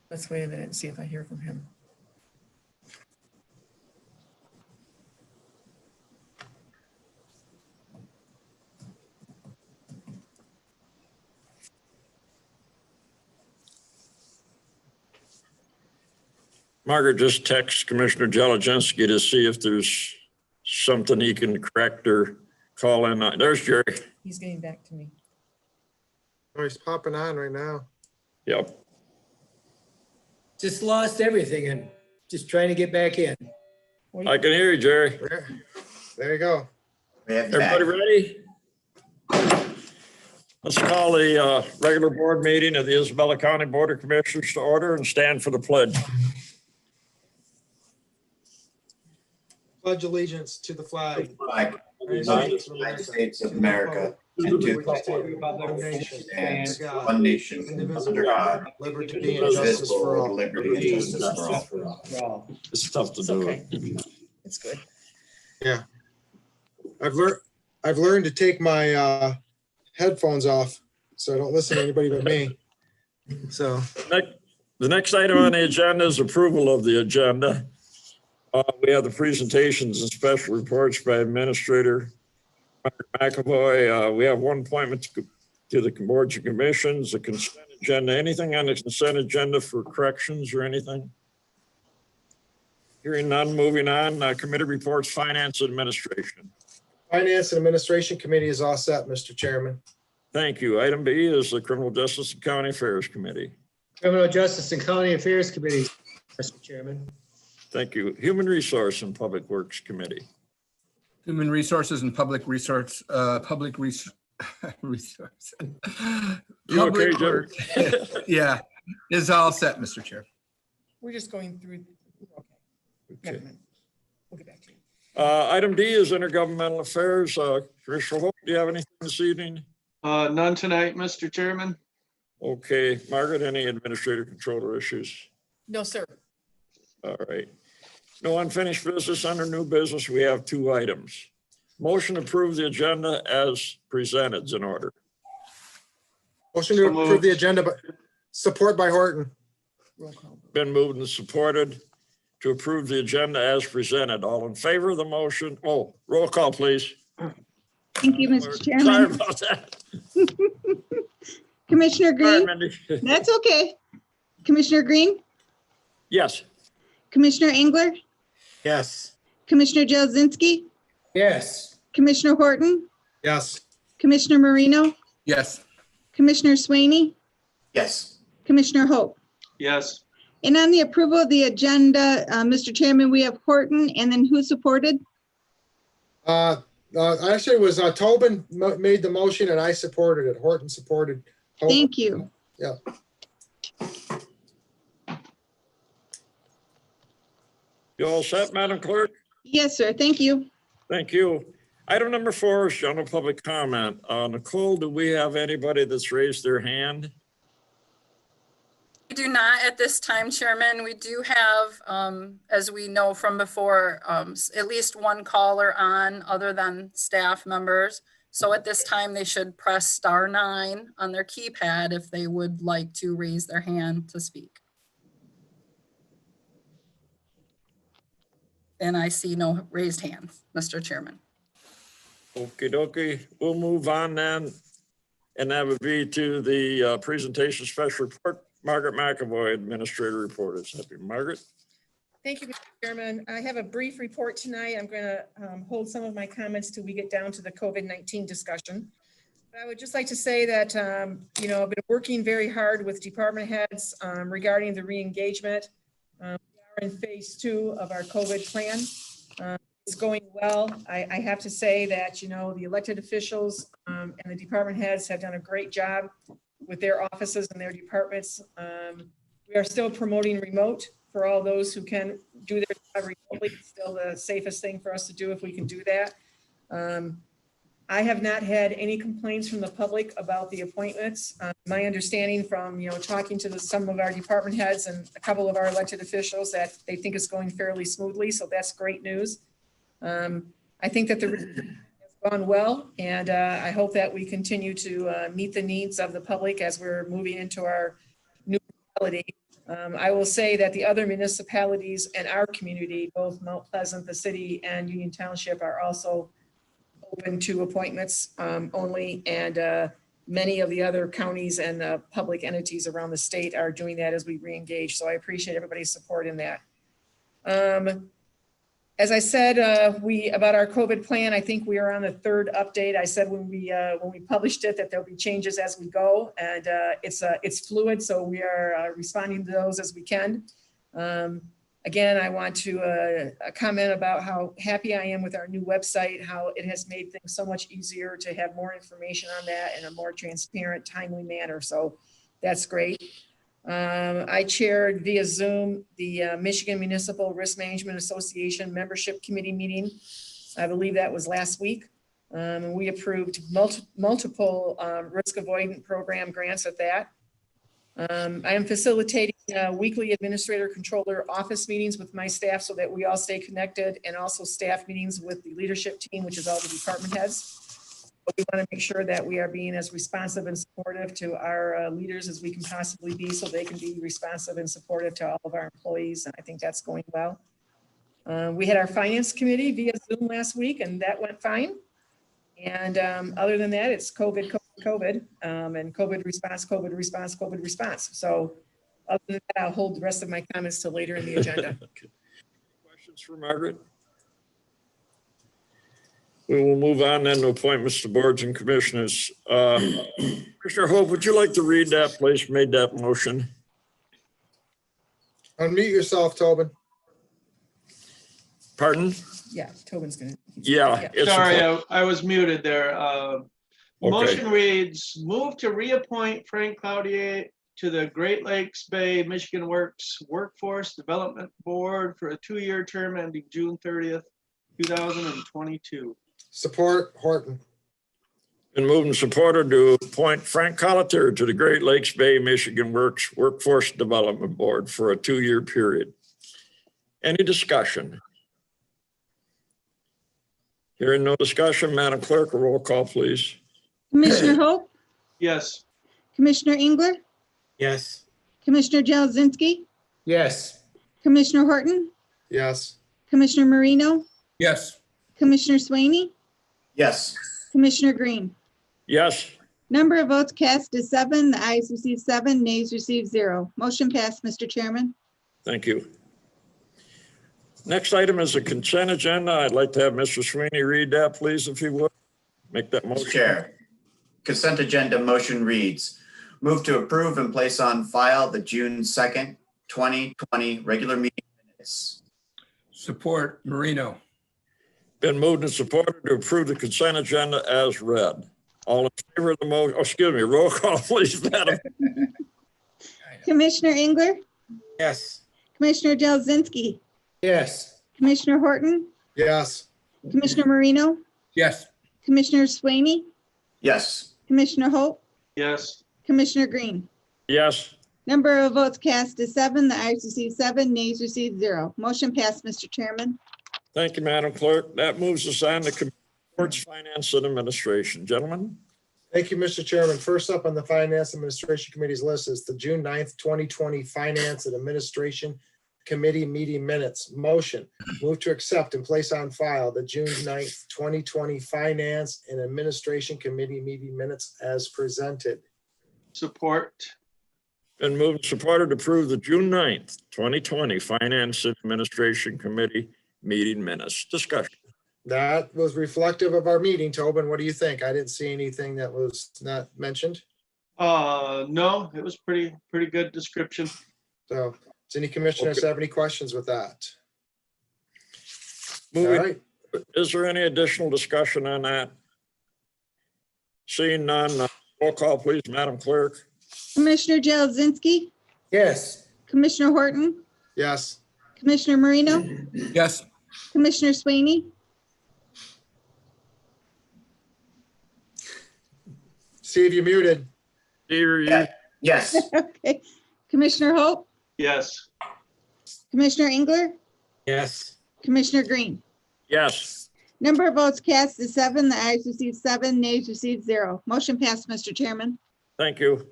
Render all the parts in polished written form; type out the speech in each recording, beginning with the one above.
Let's wait a minute and see if I hear from him. Margaret just texted Commissioner Jelizinski to see if there's something he can correct or call in on. There's Jerry. He's getting back to me. Oh, he's popping on right now. Yep. Just lost everything and just trying to get back in. I can hear you, Jerry. There you go. Everybody ready? Let's call the regular board meeting of the Isabella County Board of Commissioners to order and stand for the pledge. Pledge allegiance to the flag. Flag of the United States of America and to the Republic stands one nation under God, liberty and justice for all. liberty and justice for all. It's tough to It's do okay. it. It's good. Yeah. I've learned to take my headphones off so I don't listen to anybody but me. So The next item on the agenda is approval of the agenda. We have the presentations and special reports by Administrator McAvoy. We have one appointment to the boards and commissions, the consent agenda. Anything on the consent agenda for corrections or anything? Hearing none, moving on. Committee reports, Finance Administration. Finance and Administration Committee is all set, Mr. Chairman. Thank you. Item B is the Criminal Justice and County Affairs Committee. Criminal Justice and County Affairs Committee, Mr. Chairman. Thank you. Human Resource and Public Works Committee. Human Resources and Public Resource. Resource. You okay, Jim? Yeah, is all set, Mr. Chair. We're just going through. Okay. Never mind. We'll get back to you. Item D is Intergovernmental Affairs. Commissioner Holt, do you have anything this evening? None tonight, Mr. Chairman. Okay, Margaret, any administrative controller issues? No, sir. All right. No unfinished business under new business. We have two items. Motion to approve the agenda as presented is in order. Motion to approve the agenda, but support by Horton. Roll call. Been moved and supported to approve the agenda as presented. All in favor of the motion? Oh, roll call, please. Thank you, Mr. Sorry Chairman. about that. Commissioner Sorry, Green, Mindy. that's okay. Commissioner Green, Yes. Commissioner Engler, Yes. Commissioner Jelizinski, Yes. Commissioner Horton, Yes. Commissioner Marino, Yes, Commissioner Swaney, Yes. Commissioner Hope. Yes, And on the approval of the agenda, Mr. Chairman, we have Horton, and then who supported? Actually, it was Tobin made the motion and I supported it. Horton supported. Hope. Thank you. Yeah. You all set, Madam Clerk? Yes, sir. Thank you. Thank you. Item number 4 is general public comment. Nicole, do we have anybody that's raised their hand? We do not at this time, Chairman. We do have, as we know from before, at least one caller on other than staff members. So at this time, they should press *9 on their keypad if they would like to raise their hand to speak. And I see no raised hands, Mr. Chairman. Okie dokie. We'll move on then. And that would be to the presentation special report. Margaret McAvoy, Administrator Report. Is happy. Margaret? Thank you, Mr. Chairman. I have a brief report tonight. I'm going to hold some of my comments till we get down to the COVID-19 discussion. But I would just like to say that, I've been working very hard with department heads regarding the re-engagement. We are in phase 2 of our COVID plan. It's going well. I have to say that, the elected officials and the department heads have done a great job with their offices and their departments. We are still promoting remote for all those who can do their job remotely. It's still the safest thing for us to do if we can do that. I have not had any complaints from the public about the appointments. My understanding from, talking to some of our department heads and a couple of our elected officials that they think it's going fairly smoothly. So that's great news. I think that the has gone well, and I hope that we continue to meet the needs of the public as we're moving into our new reality I will say that the other municipalities in our community, both Mount Pleasant, the city, and Union Township are also open to appointments only, and many of the other counties and public entities around the state are doing that as we re-engage. So I appreciate everybody's support in that. As I said, about our COVID plan, I think we are on the third update. I said when we published it that there'll be changes as we go, and it's fluid, so we are responding to those as we can. Again, I want to comment about how happy I am with our new website, how it has made things so much easier to have more information on that in a more transparent, timely manner. So that's great. I chaired via Zoom the Michigan Municipal Risk Management Association Membership Committee meeting. I believe that was last week. And we approved multiple risk avoidance program grants at that. I am facilitating weekly administrator controller office meetings with my staff so that we all stay connected, and also staff meetings with the leadership team, which is all the department heads. But we want to make sure that we are being as responsive and supportive to our leaders as we can possibly be, so they can be responsive and supportive to all of our employees. And I think that's going well. We had our finance committee via Zoom last week, and that went fine. And other than that, it's COVID, and COVID response. So other than that, I'll hold the rest of my comments till later in the agenda. Questions for Margaret? We will move on then to appointments to boards and commissioners. Commissioner Hope, would you like to read that, please? Made that motion. Unmute yourself, Tobin. Pardon? Yeah, Tobin's gonna. Yeah. it's Sorry, a- I was muted there. Okay. Motion reads, move to reappoint Frank Cloutier to the Great Lakes Bay Michigan Works Workforce Development Board for a 2-year term ending June 30th, 2022. Support Horton. Been moved and supported to appoint Frank Cloutier to the Great Lakes Bay Michigan Workforce Development Board for a 2-year period. Any discussion? Hearing no discussion, Madam Clerk, a roll call, please. Commissioner Hope, Yes. Commissioner Engler, Yes. Commissioner Jazinski, Yes. Commissioner Horton, Yes. Commissioner Marino, Yes. Commissioner Swaney, Yes. Commissioner Green. Yes, Number of votes cast is 7. The ayes received 7, nays received 0. Motion passed, Mr. Chairman. thank you. Next item is a consent agenda. I'd like to have Mr. Sweeney read that, please, if you would. Make that Mr. motion. Chair, consent agenda motion reads, move to approve and place on file the June 2nd, 2020 regular meeting minutes. Support Marino. Been moved and supported to approve the consent agenda as read. All in favor of the motion, excuse me, roll call, please, Madam. Commissioner Engler, Yes. Commissioner Jazinski, Yes. Commissioner Horton, Yes. Commissioner Marino, Yes. Commissioner Swaney, Yes. Commissioner Hope, Yes. Commissioner Green. Yes, Number of votes cast is 7. The ayes received 7, nays received 0. Motion passed, Mr. Chairman. thank you, Madam Clerk. That moves us on to Committee Reports, Finance and Administration. Gentlemen? Thank you, Mr. Chairman. First up on the Finance Administration Committee's list is the June 9th, 2020 Finance and Administration Committee meeting minutes. Motion, move to accept and place on file the June 9th, 2020 Finance and Administration Committee meeting minutes as presented. Support. Been moved and supported to approve the June 9th, 2020 Finance and Administration Committee meeting minutes. Discussion. That was reflective of our meeting. Tobin, what do you think? I didn't see anything that was not mentioned. No, it was pretty good description. So does any commissioners Okay. have any questions with that? All Moving, right. is there any additional discussion on that? Seeing none, roll call, please, Madam Clerk. Commissioner Jazinski, Yes. Commissioner Horton, Yes. Commissioner Marino, Yes. Commissioner Swaney, Steve, you muted. Here, you, Yeah. Yes. okay, Commissioner Hope, Yes. Commissioner Engler, Yes. Commissioner Green. yes, Number of votes cast is 7. The ayes received 7, nays received 0. Motion passed, Mr. Chairman. thank you.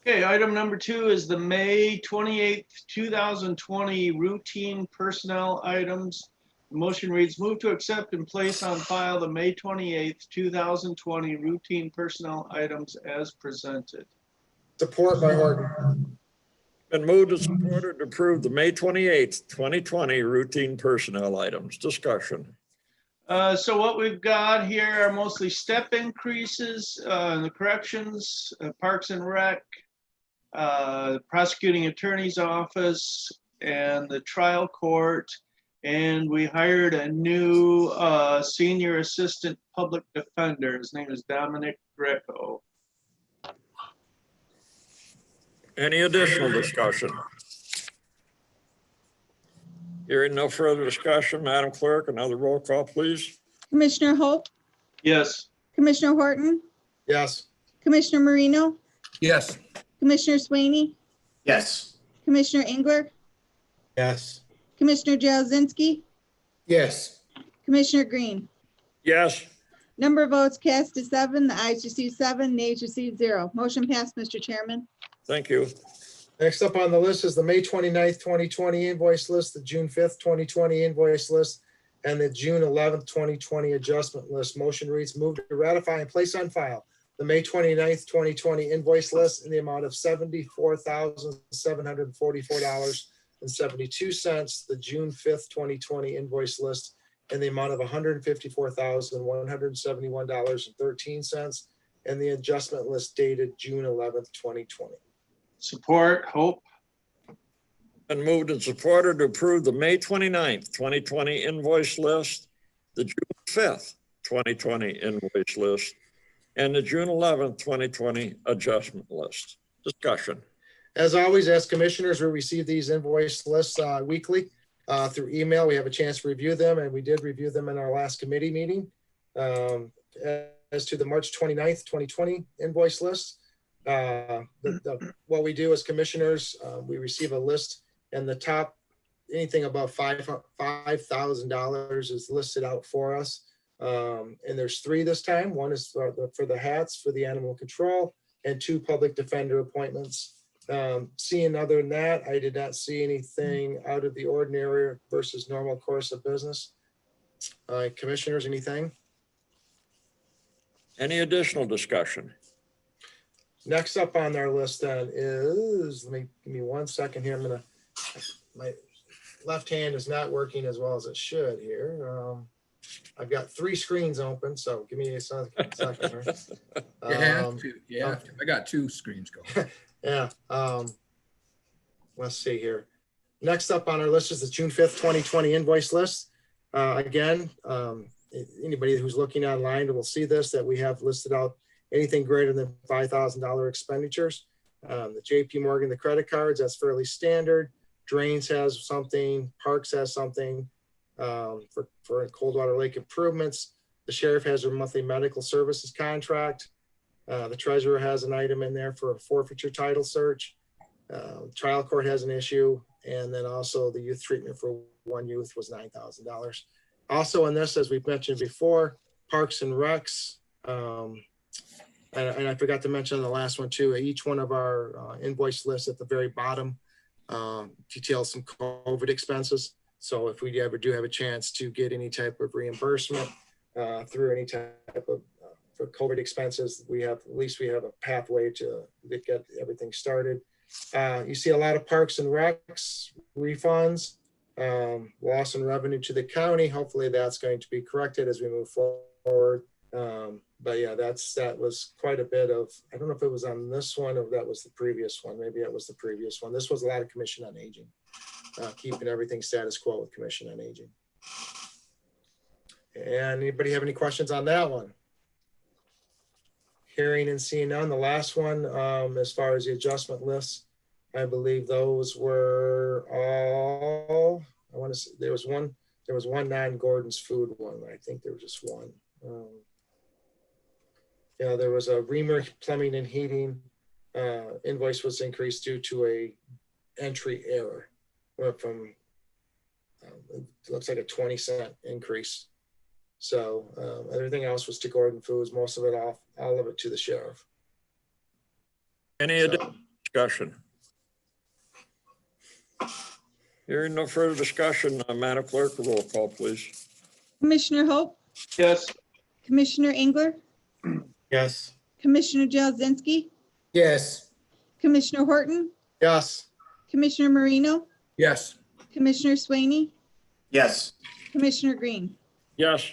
Okay, item number 2 is the May 28th, 2020 routine personnel items. The motion reads, move to accept and place on file the May 28th, 2020 routine personnel items as presented. Support by Horton. Been moved and supported to approve the May 28th, 2020 routine personnel items. Discussion. So what we've got here are mostly step increases in the corrections, Parks and Rec, prosecuting attorney's office, and the trial court. And we hired a new senior assistant public defender. His name is Dominic Greco. Any additional discussion? Hearing no further discussion, Madam Clerk, another roll call, please. Commissioner Hope, Yes. Commissioner Horton, Yes. Commissioner Marino, Yes. Commissioner Swaney, yes, Commissioner Engler, Yes. Commissioner Jazinski, Yes. Commissioner Green. Yes. Number of votes cast is 7. The ayes received 7, nays received 0. Motion passed, Mr. Chairman. Thank you. Next up on the list is the May 29th, 2020 invoice list, the June 5th, 2020 invoice list, and the June 11th, 2020 adjustment list. Motion reads, move to ratify and place on file the May 29th, 2020 invoice list in the amount of $74,744.72. The June 5th, 2020 invoice list in the amount of $154,171.13, and the adjustment list dated June 11th, 2020. Support, Hope. Been moved and supported to approve the May 29th, 2020 invoice list, the June 5th, 2020 invoice list, and the June 11th, 2020 adjustment list. Discussion. As always, as commissioners, we receive these invoice lists weekly through email. We have a chance to review them, and we did review them in our last committee meeting. As to the March 29th, 2020 invoice list, what we do as commissioners, we receive a list, and the top, anything above $5,000 is listed out for us. And there's 3 this time. One is for the hats for the animal control, and 2 public defender appointments. Seeing other than that, I did not see anything out of the ordinary versus normal course of business. Commissioners, anything? Any additional discussion? Next up on our list then is, give me 1 second here. My left hand is not working as well as it should here. I've got 3 screens open, so give me a second here. Yeah, I got 2 screens going. Yeah. Let's see here. Next up on our list is the June 5th, 2020 invoice list. Again, anybody who's looking online will see this, that we have listed out anything greater than $5,000 expenditures. The JP Morgan, the credit cards, that's fairly standard. Drains has something, Parks has something for Coldwater Lake improvements. The sheriff has their monthly medical services contract. The treasurer has an item in there for a forfeiture title search. Trial court has an issue. And then also the youth treatment for 1 youth was $9,000. Also in this, as we've mentioned before, Parks and Recs. And I forgot to mention the last one too, each one of our invoice lists at the very bottom details some COVID expenses. So if we ever do have a chance to get any type of reimbursement through any type of for COVID expenses, at least we have a pathway to get everything started. You see a lot of Parks and Recs refunds, loss in revenue to the county. Hopefully that's going to be corrected as we move forward. But yeah, that was quite a bit of, I don't know if it was on this one or that was the previous one. Maybe it was the previous one. This was a lot of Commission on Aging, keeping everything status quo with Commission on Aging. And anybody have any questions on that one? Hearing and seeing none. The last one, as far as the adjustment lists, I believe those were all, I want to say there was one non-Gordon's food one. I think there was just one. Yeah, there was a Reamer Plumbing and Heating invoice was increased due to a entry error. Went from, it looks like a 20-cent increase. So everything else was to Gordon Foods, most of it all of it to the sheriff. Any Discussion. Hearing no further discussion, Madam Clerk, roll call, please. Commissioner Hope, Yes. Commissioner Engler, Yes. Commissioner Jazinski, Yes. Commissioner Horton, Yes. Commissioner Marino, Yes. Commissioner Swaney, Yes. Commissioner Green. Yes.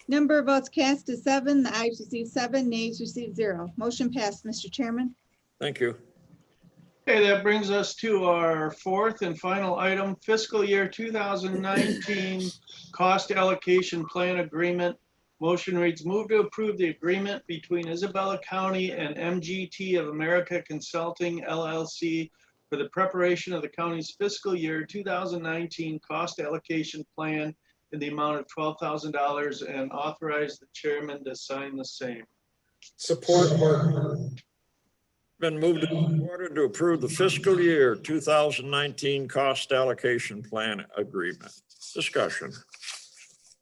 Number of votes cast is 7. The ayes received 7, nays received 0. Motion passed, Mr. Chairman. Thank you. Okay, that brings us to our fourth and final item, fiscal year 2019 cost allocation plan agreement. Motion reads, move to approve the agreement between Isabella County and MGT of America Consulting LLC for the preparation of the county's fiscal year 2019 cost allocation plan in the amount of $12,000 and authorize the chairman to sign the same. Support Horton. Been moved and supported to approve the fiscal year 2019 cost allocation plan agreement. Discussion.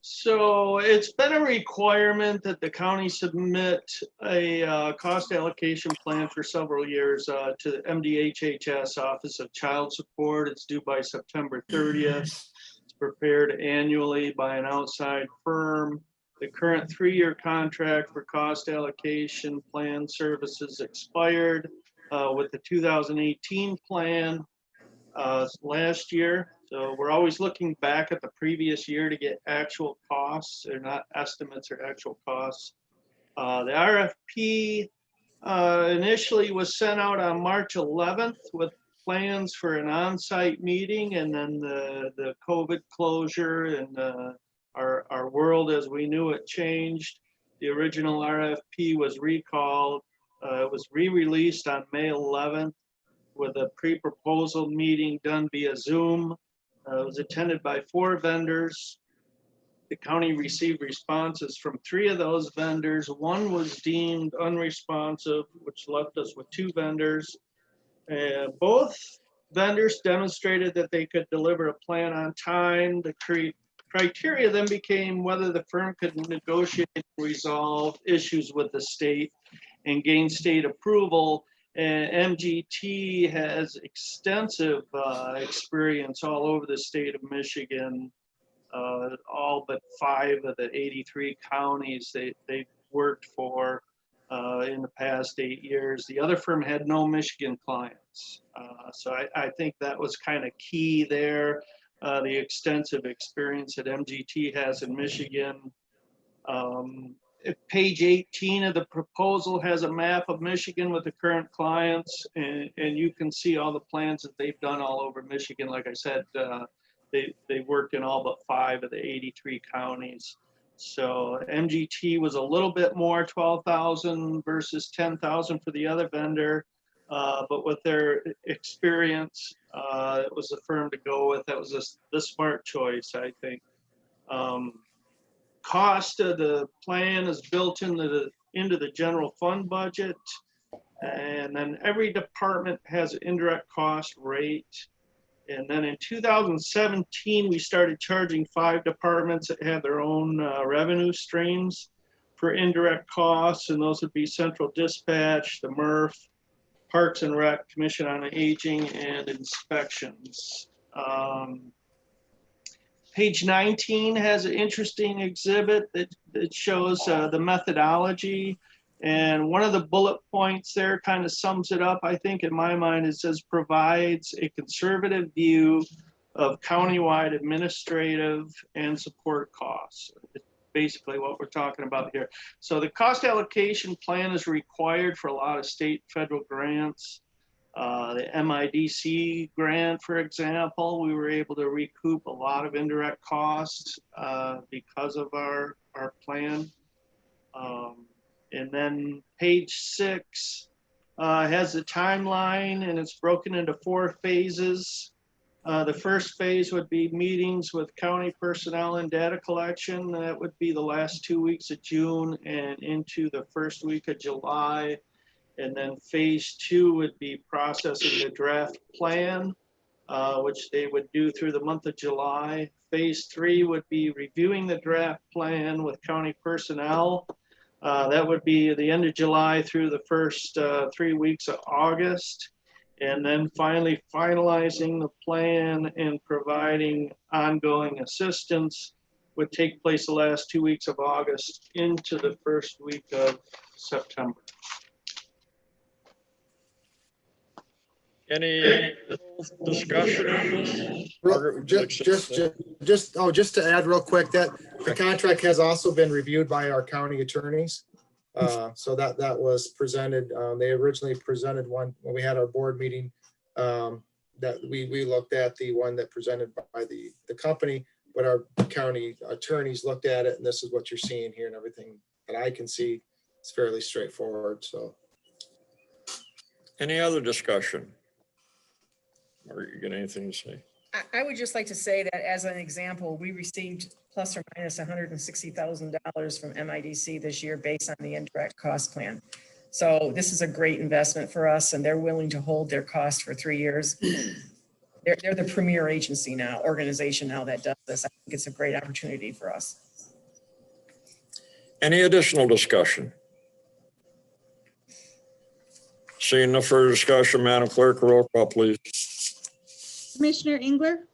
So it's been a requirement that the county submit a cost allocation plan for several years to the MDHHS Office of Child Support. It's due by September 30th. It's prepared annually by an outside firm. The current 3-year contract for cost allocation plan services expired with the 2018 plan last year. So we're always looking back at the previous year to get actual costs. They're not estimates or actual costs. The RFP initially was sent out on March 11th with plans for an on-site meeting, and then the COVID closure and our world as we knew it changed. The original RFP was recalled. It was re-released on May 11th with a pre-proposal meeting done via Zoom. It was attended by 4 vendors. The county received responses from 3 of those vendors. 1 was deemed unresponsive, which left us with 2 vendors. Both vendors demonstrated that they could deliver a plan on time. The criteria then became whether the firm could negotiate and resolve issues with the state and gain state approval. And MGT has extensive experience all over the state of Michigan, all but 5 of the 83 counties they've worked for in the past 8 years. The other firm had no Michigan clients. So I think that was kind of key there. The extensive experience that MGT has in Michigan. Page 18 of the proposal has a map of Michigan with the current clients, and you can see all the plans that they've done all over Michigan. Like I said, they worked in all but 5 of the 83 counties. So MGT was a little bit more, 12,000 versus 10,000 for the other vendor. But with their experience, it was the firm to go with. That was the smart choice, I think. Cost of the plan is built into the general fund budget. And then every department has an indirect cost rate. And then in 2017, we started charging 5 departments that had their own revenue streams for indirect costs. And those would be Central Dispatch, the MRF, Parks and Rec, Commission on Aging, and Inspections. Page 19 has an interesting exhibit that shows the methodology. And one of the bullet points there kind of sums it up, I think, in my mind. It says provides a conservative view of countywide administrative and support costs. It's basically what we're talking about here. So the cost allocation plan is required for a lot of state federal grants. The MIDC grant, for example, we were able to recoup a lot of indirect costs because of our plan. And then page 6 has the timeline, and it's broken into 4 phases. The first phase would be meetings with county personnel and data collection. That would be the last 2 weeks of June and into the first week of July. And then phase 2 would be processing the draft plan, which they would do through the month of July. Phase 3 would be reviewing the draft plan with county personnel. That would be the end of July through the first 3 weeks of August. And then finally finalizing the plan and providing ongoing assistance would take place the last 2 weeks of August into the first week of September. Any discussion on this? Margaret, would you Just accept that? to add real quick, that the contract has also been reviewed by our county attorneys. So that was presented, they originally presented one when we had our board meeting, that we looked at the one that presented by the company, but our county attorneys looked at it, and this is what you're seeing here, and everything that I can see is fairly straightforward, so. Any other discussion? Or you got anything to say? I would just like to say that as an example, we received plus or minus $160,000 from MIDC this year based on the indirect cost plan. So this is a great investment for us, and they're willing to hold their cost for 3 years. They're the premier agency now, organization now that does this. I think it's a great opportunity for us. Any additional discussion? Seeing no further discussion, Madam Clerk, roll call, please. Commissioner Engler,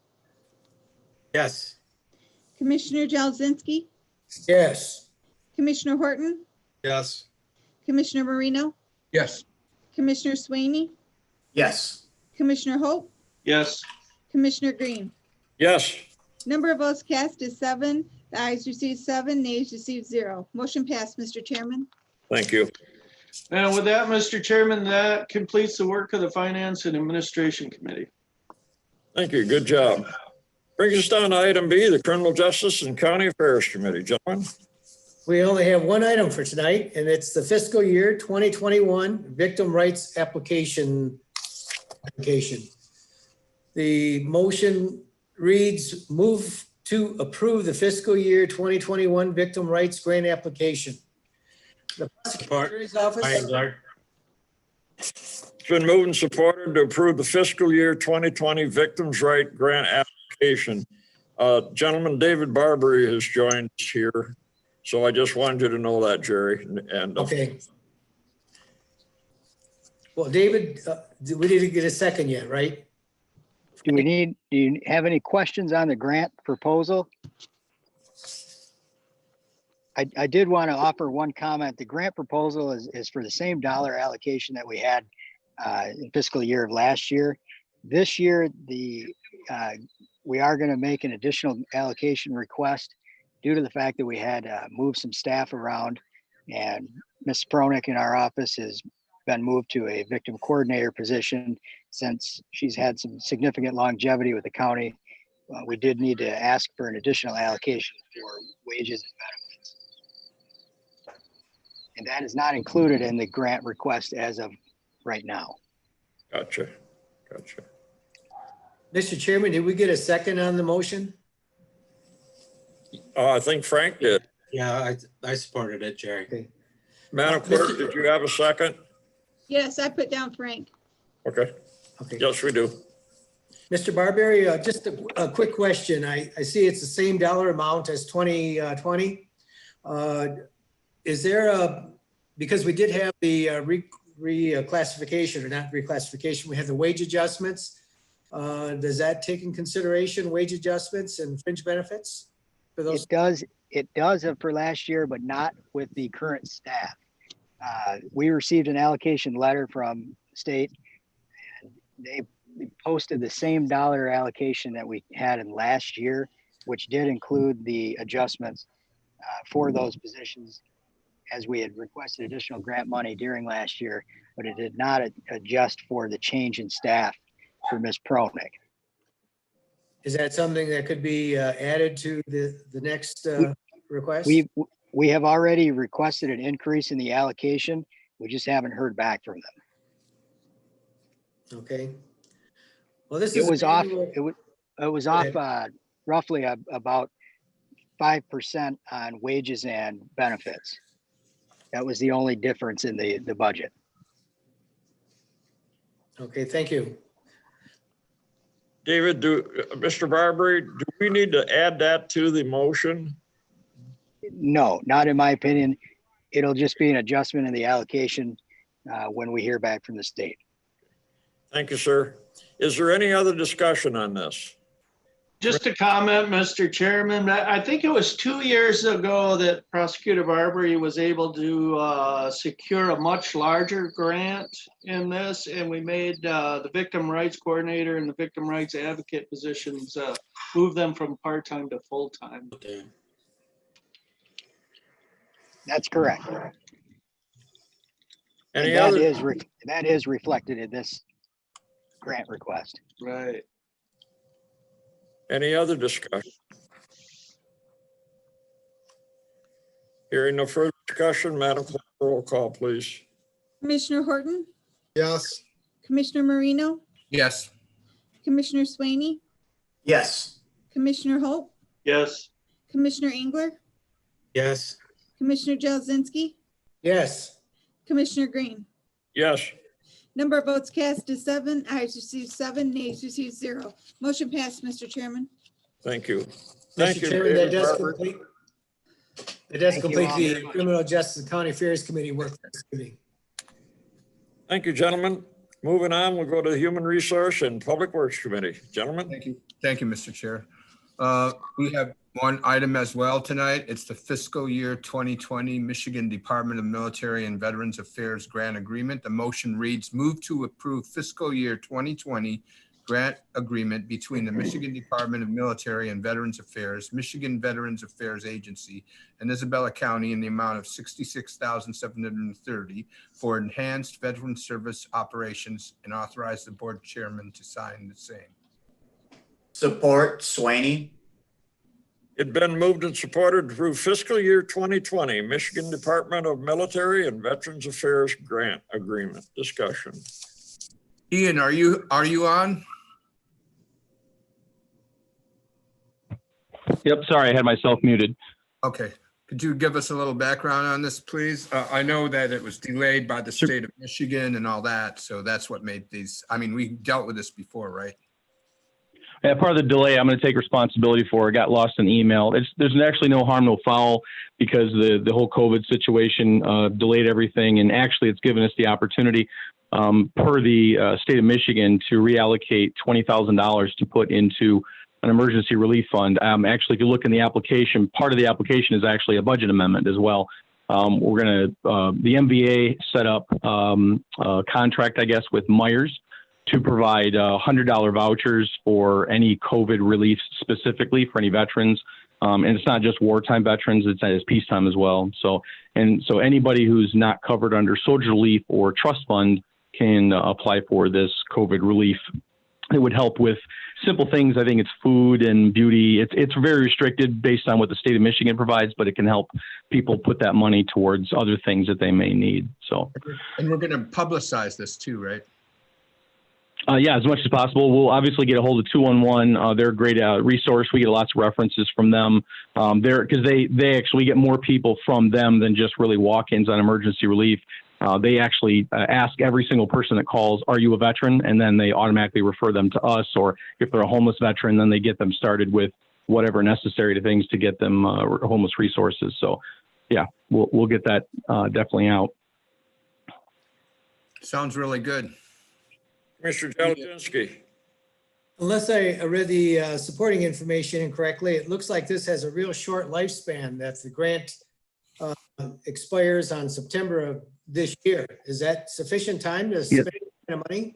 Yes. Commissioner Jalzinski, Yes. Commissioner Horton, Yes. Commissioner Marino, Yes. Commissioner Swaney, Yes. Commissioner Hope, Yes, Commissioner Green. Yes, Number of votes cast is 7. The ayes received 7, nays received 0. Motion passed, Mr. Chairman. thank you. and with that, Mr. Chairman, that completes the work of the Finance and Administration Committee. Thank you. Good job. Brings us down to item B, the Criminal Justice and County Affairs Committee. Gentlemen, We only have one item for tonight, and it's the fiscal year 2021 Victim Rights Application. The motion reads, move to approve the fiscal year 2021 Victim Rights Grant Application. The Prosecutor's Office. it's been moved and supported to approve the fiscal year 2020 Victims' Right Grant application. Gentleman, David Barbary has joined us here. So I just wanted you to know that, Jerry. And Okay. Well, David, we didn't get a second yet, right? Do you have any questions on the grant proposal? I did want to offer one comment. The grant proposal is for the same dollar allocation that we had in fiscal year of last year. This year, we are going to make an additional allocation request due to the fact that we had moved some staff around, and Ms. Pronick in our office has been moved to a victim coordinator position since she's had some significant longevity with the county. We did need to ask for an additional allocation for wages and benefits. And that is not included in the grant request as of right now. Gotcha. Mr. Chairman, did we get a second on the motion? I think Frank did. Yeah, I supported it, Jerry. Okay. Madam Clerk, did you have a second? Yes, I put down Frank. Okay. Okay. Yes, we do. Mr. Barbary, just a quick question. I see it's the same dollar amount as 2020. Is there because we did have the reclassification, or not reclassification, we had the wage adjustments. Does that take in consideration wage adjustments and fringe benefits for those? It does for last year, but not with the current staff. We received an allocation letter from the state, and they posted the same dollar allocation that we had in last year, which did include the adjustments for those positions, as we had requested additional grant money during last year, but it did not adjust for the change in staff for Ms. Pronick. Is that something that could be added to the next request? We have already requested an increase in the allocation. We just haven't heard back from them. Okay. Well, this It is was off. annual- It was off roughly about 5% on wages and benefits. That was the only difference in the budget. Okay, thank you. David, Mr. Barbary, do we need to add that to the motion? No, not in my opinion. It'll just be an adjustment in the allocation when we hear back from the state. Thank you, sir. Is there any other discussion on this? Just a comment, Mr. Chairman. I think it was 2 years ago that Prosecutor Barbary was able to secure a much larger grant in this, and we made the victim rights coordinator and the victim rights advocate positions, move them from part-time to full-time. That's correct. And Any that other? is reflected in this grant request. Right. Any other discussion? Hearing no further discussion, Madam Clerk, roll call, please. Commissioner Horton, Yes. Commissioner Marino, Yes. Commissioner Swaney, Yes. Commissioner Hope, Yes. Commissioner Engler, Yes. Commissioner Jazinski, Yes. Commissioner Green. Yes. Number of votes cast is 7, ayes received 7, nays received 0. Motion passed, Mr. Chairman. Thank you. Thank Mr. you, Chairman, that David does Barber. complete. That does Thank you complete all the very much. Criminal Justice and County Affairs Committee work for this evening. Thank you, gentlemen. Moving on, we'll go to the Human Resource and Public Works Committee. Gentlemen? Thank you. Thank you, Mr. Chair. We have one item as well tonight. It's the fiscal year 2020 Michigan Department of Military and Veterans Affairs Grant Agreement. The motion reads, move to approve fiscal year 2020 grant agreement between the Michigan Department of Military and Veterans Affairs, Michigan Veterans Affairs Agency, and Isabella County in the amount of $66,730 for enhanced veteran service operations, and authorize the board chairman to sign the same. Support Swaney. It's been moved and supported through fiscal year 2020 Michigan Department of Military and Veterans Affairs Grant Agreement. Discussion. Ian, are you on? Yep, sorry, I had myself muted. Okay. Could you give us a little background on this, please? I know that it was delayed by the state of Michigan and all that, so that's what made these, I mean, we dealt with this before, right? Yeah, part of the delay I'm going to take responsibility for. I got lost in email. There's actually no harm, no foul, because the whole COVID situation delayed everything, and actually it's given us the opportunity per the state of Michigan to reallocate $20,000 to put into an emergency relief fund. Actually, if you look in the application, part of the application is actually a budget amendment as well. We're going to, the MVA set up a contract, I guess, with Myers to provide $100 vouchers for any COVID relief, specifically for any veterans. And it's not just wartime veterans, it's peacetime as well. So anybody who's not covered under Soldier Relief or Trust Fund can apply for this COVID relief. It would help with simple things. I think it's food and beauty. It's very restricted based on what the state of Michigan provides, but it can help people put that money towards other things that they may need. So, and we're going to publicize this too, right? Yeah, as much as possible. We'll obviously get a hold of 211. They're a great resource. We get lots of references from them. Because they actually get more people from them than just really walk-ins on emergency relief. They actually ask every single person that calls, are you a veteran? And then they automatically refer them to us. Or if they're a homeless veteran, then they get them started with whatever necessary things to get them homeless resources. So yeah, we'll get that definitely out. Sounds really good. Mr. Jazinski. Unless I read the supporting information incorrectly, it looks like this has a real short lifespan, that the grant expires on September of this year. Is that sufficient time to spend that kind of money?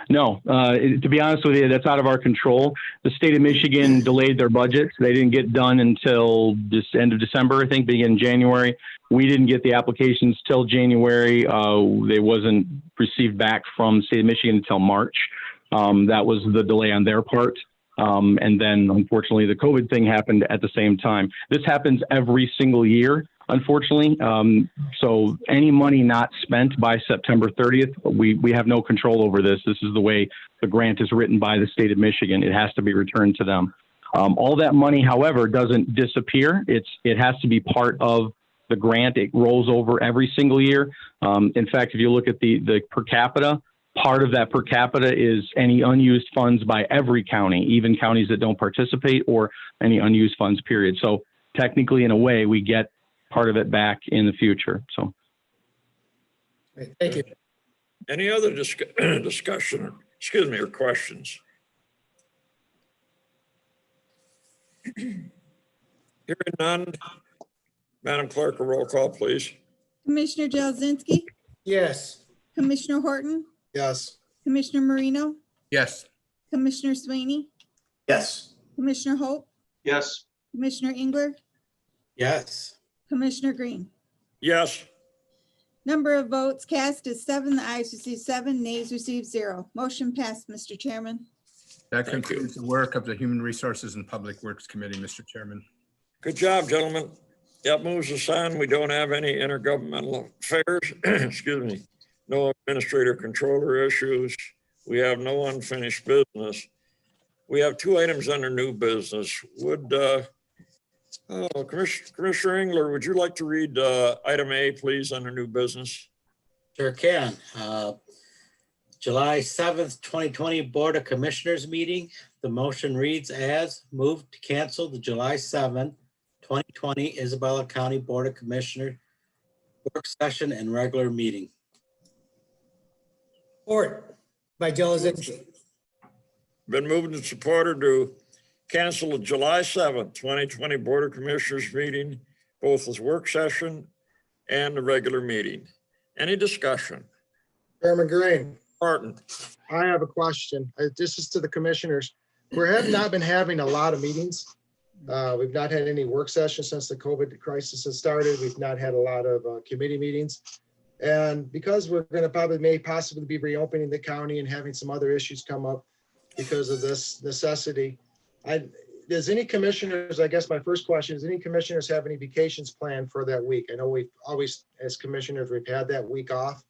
No, to be honest with you, that's out of our control. The state of Michigan delayed their budget. They didn't get done until this end of December, I think, beginning January. We didn't get the applications till January. They wasn't received back from the state of Michigan until March. That was the delay on their part. And then, unfortunately, the COVID thing happened at the same time. This happens every single year, unfortunately. So any money not spent by September 30th, we have no control over this. This is the way the grant is written by the state of Michigan. It has to be returned to them. All that money, however, doesn't disappear. It has to be part of the grant. It rolls over every single year. In fact, if you look at the per capita, part of that per capita is any unused funds by every county, even counties that don't participate, or any unused funds, period. So technically, in a way, we get part of it back in the future. So. Great, thank you. Any other discussion, excuse me, or questions? Hearing none. Madam Clerk, a roll call, please. Commissioner Jazinski, Yes. Commissioner Horton, Yes. Commissioner Marino, Yes. Commissioner Swaney, Yes. Commissioner Hope, Yes. Commissioner Engler, Yes. Commissioner Green. Yes. Number of votes cast is 7. The ayes received 7, nays received 0. Motion passed, Mr. Chairman. That Thank you. concludes the work of the Human Resources and Public Works Committee, Mr. Chairman. Good job, gentlemen. That moves us on. We don't have any intergovernmental affairs, excuse me, no administrator controller issues. We have no unfinished business. We have 2 items under new business. Would, Commissioner Engler, would you like to read item A, please, under new business? Sure can. July 7th, 2020 Board of Commissioners meeting. The motion reads as moved to cancel the July 7th, 2020 Isabella County Board of Commissioners work session and regular meeting. Support by Jazinski. Been moved and supported to cancel the July 7th, 2020 Board of Commissioners meeting, both as work session and the regular meeting. Any discussion? Chairman Green, Martin? I have a question. This is to the commissioners. We have not been having a lot of meetings. We've not had any work sessions since the COVID crisis has started. We've not had a lot of committee meetings. And because we're going to probably possibly be reopening the county and having some other issues come up because of this necessity, does any commissioners, I guess my first question is, any commissioners have any vacations planned for that week? I know we've always, as commissioners, we've had that week off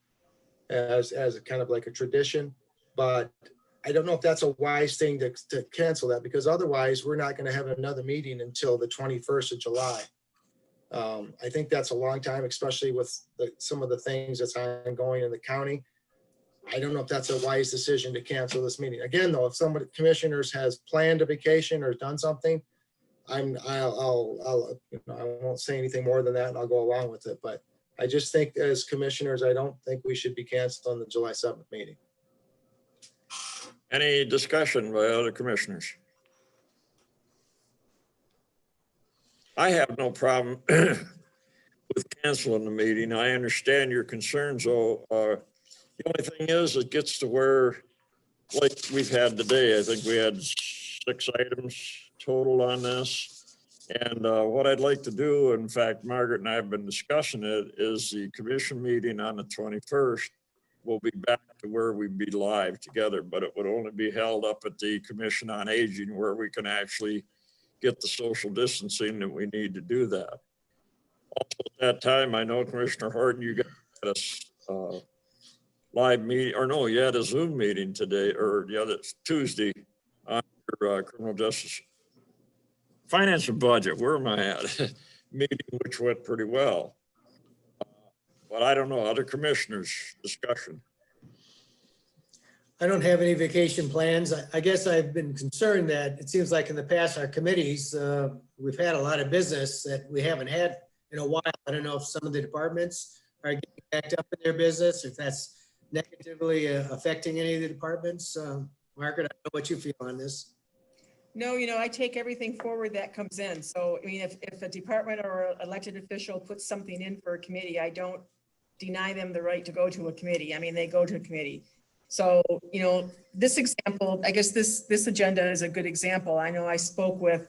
as a kind of like a tradition, but I don't know if that's a wise thing to cancel that, because otherwise we're not going to have another meeting until the 21st of July. I think that's a long time, especially with some of the things that's ongoing in the county. I don't know if that's a wise decision to cancel this meeting. Again, though, if somebody commissioners has planned a vacation or done something, I won't say anything more than that, and I'll go along with it. But I just think as commissioners, I don't think we should be canceling the July 7th meeting. Any discussion by other commissioners? I have no problem with canceling the meeting. I understand your concerns, though. The only thing is, it gets to where, like we've had today, I think we had 6 items total on this. And what I'd like to do, in fact, Margaret and I have been discussing it, is the commission meeting on the 21st will be back to where we'd be live together, but it would only be held up at the Commission on Aging, where we can actually get the social distancing that we need to do that. Also at that time, I know Commissioner Horton, you got a live meeting, or no, you had a Zoom meeting today, or the other Tuesday on your criminal justice finance and budget. Where am I at? Meeting, which went pretty well. But I don't know, other commissioners' discussion. I don't have any vacation plans. I guess I've been concerned that it seems like in the past, our committees, we've had a lot of business that we haven't had in a while. I don't know if some of the departments are getting backed up in their business, if that's negatively affecting any of the departments. Margaret, I don't know what you feel on this. No, I take everything forward that comes in. So, I mean, if a department or elected official puts something in for a committee, I don't deny them the right to go to a committee. I mean, they go to a committee. So, this example, I guess this agenda is a good example. I know I spoke with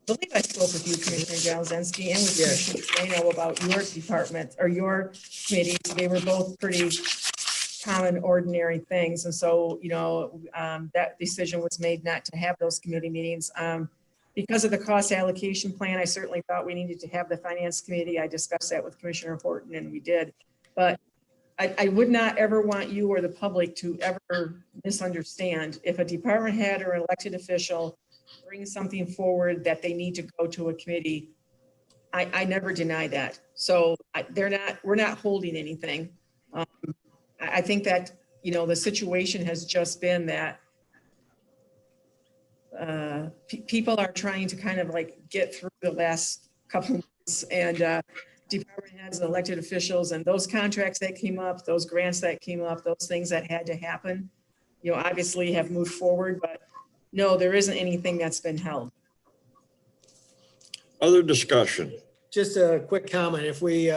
you, Commissioner Jazinski, and with Commissioner Moreno about your department or your committee. They were both pretty common, ordinary things. And so, that decision was made not to have those committee meetings. Because of the cost allocation plan, I certainly thought we needed to have the finance committee. I discussed that with Commissioner Horton, and we did. But I would not ever want you or the public to ever misunderstand. If a department head or an elected official brings something forward that they need to go to a committee, I never deny that. So we're not holding anything. I think that, the situation has just been that people are trying to kind of like get through the last couple of months. And department heads and elected officials, and those contracts that came up, those grants that came up, those things that had to happen, you know, obviously have moved forward, but no, there isn't anything that's been held. Other discussion? Just a quick comment. If we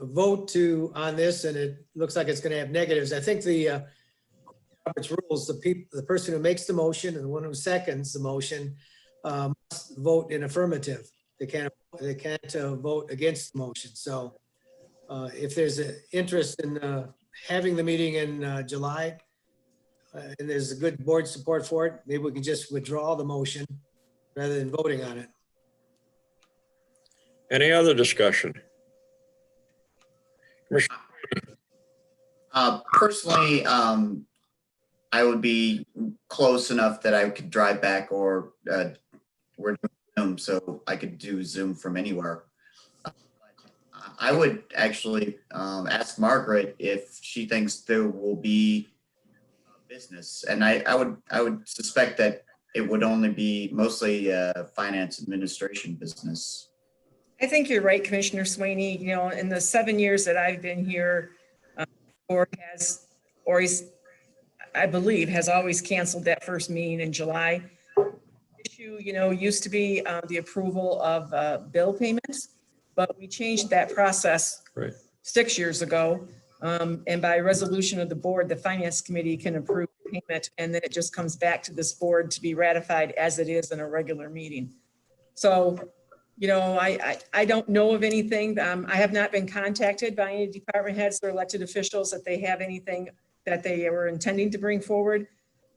vote on this and it looks like it's going to have negatives, I think the Robert's rules, the person who makes the motion and the one who seconds the motion must vote in affirmative. They can't vote against the motion. So if there's an interest in having the meeting in July and there's a good board support for it, maybe we can just withdraw the motion rather than voting on it. Any other discussion? Personally, I would be close enough that I could drive back, or we're doing Zoom, so I could do Zoom from anywhere. I would actually ask Margaret if she thinks there will be business, and I would suspect that it would only be mostly finance administration business. I think you're right, Commissioner Sweeney. You know, in the 7 years that I've been here, I believe, has always canceled that first meeting in July. Issue, you know, used to be the approval of bill payments, but we changed that process 6 years ago. And by resolution of the board, the finance committee can approve payment, and then it just comes back to this board to be ratified as it is in a regular meeting. So, you know, I don't know of anything. I have not been contacted by any department heads or elected officials that they have anything that they were intending to bring forward.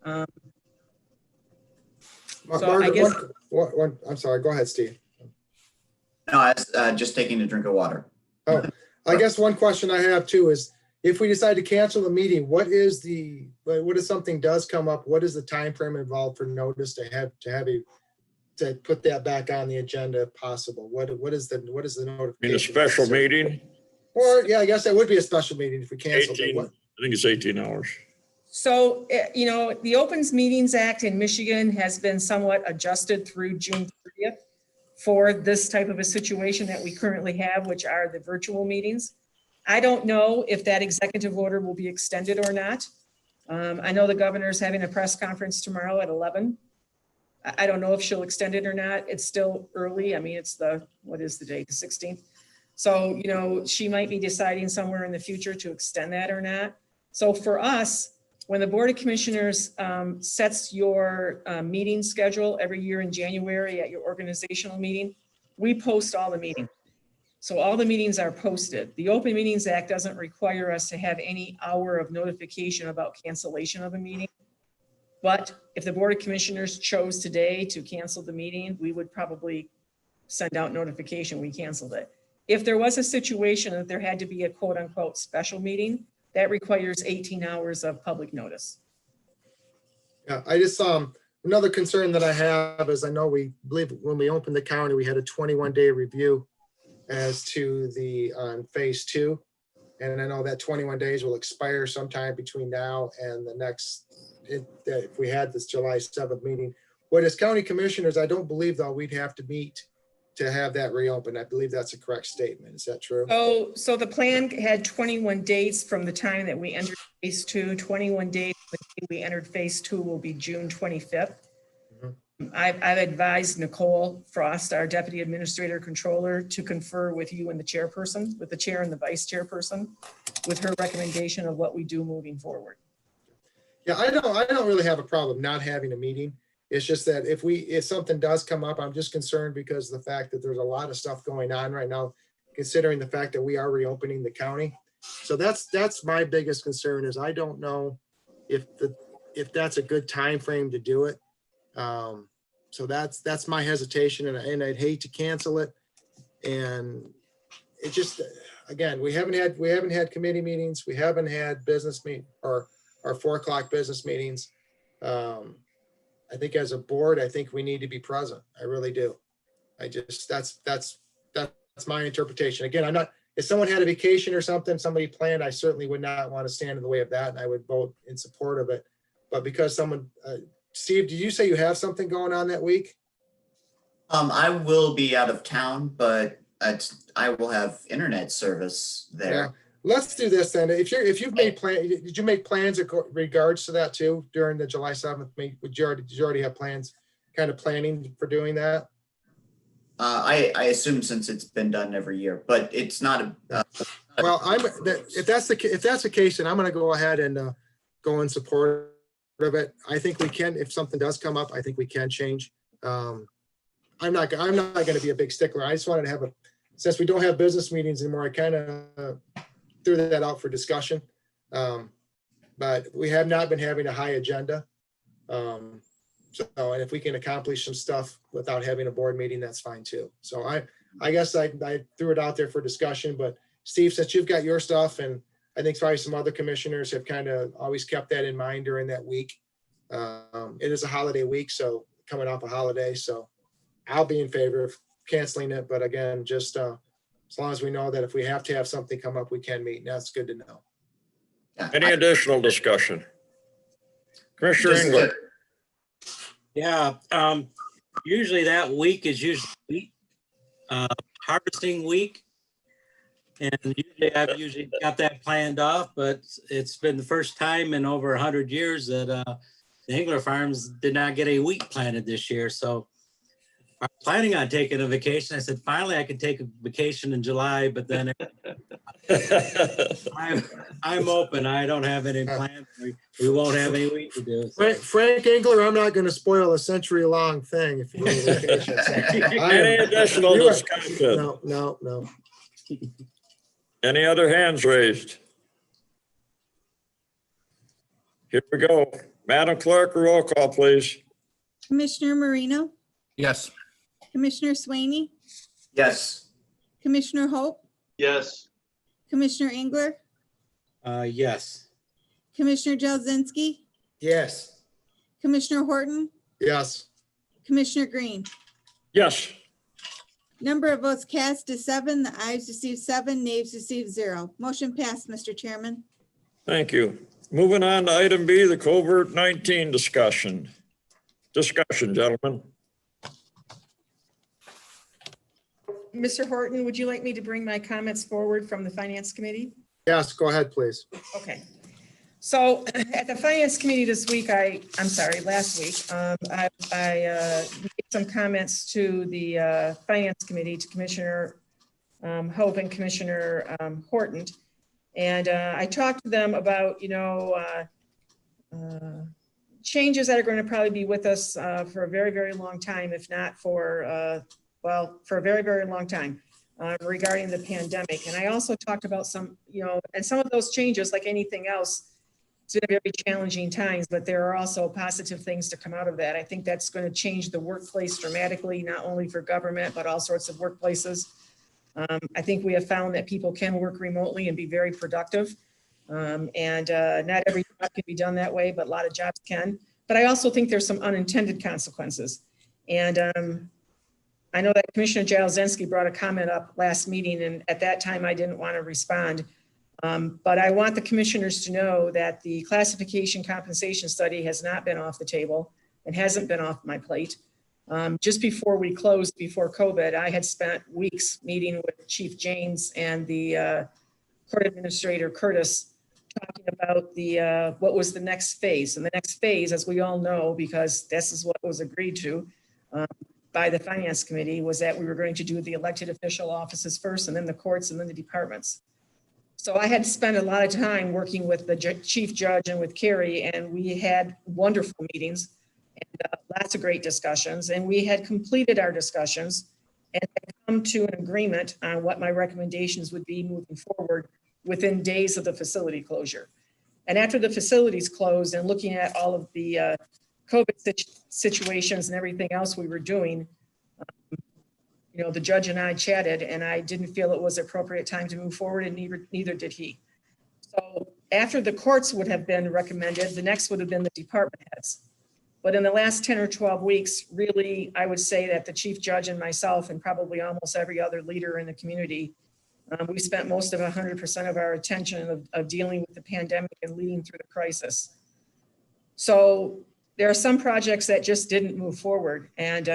So I guess. I'm sorry, go ahead, Steve. No, I was just taking a drink of water. Oh, I guess one question I have too is, if we decide to cancel the meeting, what is if something does come up, what is the time frame involved for notice to put that back on the agenda if possible? What is the notification? In a special meeting? Or, yeah, I guess that would be a special meeting if we cancel. I think it's 18 hours. So, you know, the Opens Meetings Act in Michigan has been somewhat adjusted through June 30th for this type of a situation that we currently have, which are the virtual meetings. I don't know if that executive order will be extended or not. I know the governor's having a press conference tomorrow at 11. I don't know if she'll extend it or not. It's still early. I mean, it's what is the date? The 16th. So, you know, she might be deciding somewhere in the future to extend that or not. So for us, when the Board of Commissioners sets your meeting schedule every year in January at your organizational meeting, we post all the meetings. So all the meetings are posted. The Open Meetings Act doesn't require us to have any hour of notification about cancellation of a meeting. But if the Board of Commissioners chose today to cancel the meeting, we would probably send out notification we canceled it. If there was a situation that there had to be a quote unquote special meeting, that requires 18 hours of public notice. Yeah, I just, another concern that I have is, I know we believe when we opened the county, we had a 21-day review as to the phase 2. And I know that 21 days will expire sometime between now and the next, if we had this July 7th meeting. What as county commissioners, I don't believe though we'd have to meet to have that reopened. I believe that's a correct statement. Is that true? So the plan had 21 days from the time that we entered phase 2. 21 days when we entered phase 2 will be June 25th. I've advised Nicole Frost, our deputy administrator controller, to confer with you and the chairperson, with the chair and the vice chairperson, with her recommendation of what we do moving forward. Yeah, I don't really have a problem not having a meeting. It's just that if something does come up, I'm just concerned because of the fact that there's a lot of stuff going on right now, considering the fact that we are reopening the county. So that's my biggest concern, is I don't know if that's a good time frame to do it. So that's my hesitation, and I'd hate to cancel it. And it just, again, we haven't had committee meetings. We haven't had business or our 4 o'clock business meetings. I think as a board, I think we need to be present. I really do. That's my interpretation. Again, I'm not, if someone had a vacation or something, somebody planned, I certainly would not want to stand in the way of that, and I would vote in support of it. But because someone, Steve, did you say you have something going on that week? I will be out of town, but I will have internet service Yeah. there. Let's do this then. If you've made did you make plans in regards to that too during the July 7th meeting? Did you already have plans, kind of planning for doing that? I assume since it's been done every year, but it's not a. Well, if that's the case, then I'm going to go ahead and go in support of it. I think we can, if something does come up, I think we can change. I'm not going to be a big stickler. I just wanted to have since we don't have business meetings anymore, I kind of threw that out for discussion. But we have not been having a high agenda. And if we can accomplish some stuff without having a board meeting, that's fine too. So I guess I threw it out there for discussion, but Steve, since you've got your stuff, and I think probably some other commissioners have kind of always kept that in mind during that week. It is a holiday week, so coming off a holiday, so I'll be in favor of canceling it. But again, just as long as we know that if we have to have something come up, we can meet. And that's good to know. Any additional discussion? Commissioner Just England? Yeah, usually that week is usually harvesting week. And usually I've usually got that planned off, but it's been the first time in over 100 years that the Engler Farms did not get a wheat planted this year. So I'm planning on taking a vacation. I said, finally, I can take a vacation in July, but then I'm open. I don't have any plans. We won't have any wheat to do. So. Frank Engler, I'm not going to spoil a century-long thing if you need a vacation. Any additional discussion? No. Any other hands raised? Here we go. Madam Clerk, roll call, please. Commissioner Marino, Yes. Commissioner Swaney, Yes. Commissioner Hope, Yes. Commissioner Engler, Yes. Commissioner Jalzinski, Yes. Commissioner Horton, Yes. Commissioner Green. Yes. Number of votes cast is 7. The ayes received 7, nays received 0. Motion passed, Mr. Chairman. Thank you. Moving on to item B, the COVID-19 discussion. Discussion, gentlemen. Mr. Horton, would you like me to bring my comments forward from the Finance Committee? Yes, go ahead, please. Okay. So at the Finance Committee this week, last week, I made some comments to the Finance Committee, to Commissioner Hope and Commissioner Horton. And I talked to them about, changes that are going to probably be with us for a very, very long time, if not for, for a very, very long time regarding the pandemic. And I also talked about some, and some of those changes, like anything else, it's been very challenging times, but there are also positive things to come out of that. I think that's going to change the workplace dramatically, not only for government, but all sorts of workplaces. I think we have found that people can work remotely and be very productive. Not every job can be done that way, but a lot of jobs can. But I also think there's some unintended consequences. And I know that Commissioner Jalzinski brought a comment up last meeting, and at that time I didn't want to respond. But I want the commissioners to know that the classification compensation study has not been off the table and hasn't been off my plate. Just before we closed, before COVID, I had spent weeks meeting with Chief James and the Court Administrator Curtis, talking about what was the next phase. And the next phase, as we all know, because this is what was agreed to by the Finance Committee, was that we were going to do the elected official offices first, and then the courts, and then the departments. So I had spent a lot of time working with the chief judge and with Carrie, and we had wonderful meetings and lots of great discussions. And we had completed our discussions and had come to an agreement on what my recommendations would be moving forward within days of the facility closure. And after the facilities closed and looking at all of the COVID situations and everything else we were doing, the judge and I chatted, and I didn't feel it was appropriate time to move forward, and neither did he. So after the courts would have been recommended, the next would have been the department heads. But in the last 10 or 12 weeks, really, I would say that the chief judge and myself, and probably almost every other leader in the community, we spent most of 100% of our attention of dealing with the pandemic and leading through the crisis. So there are some projects that just didn't move forward. And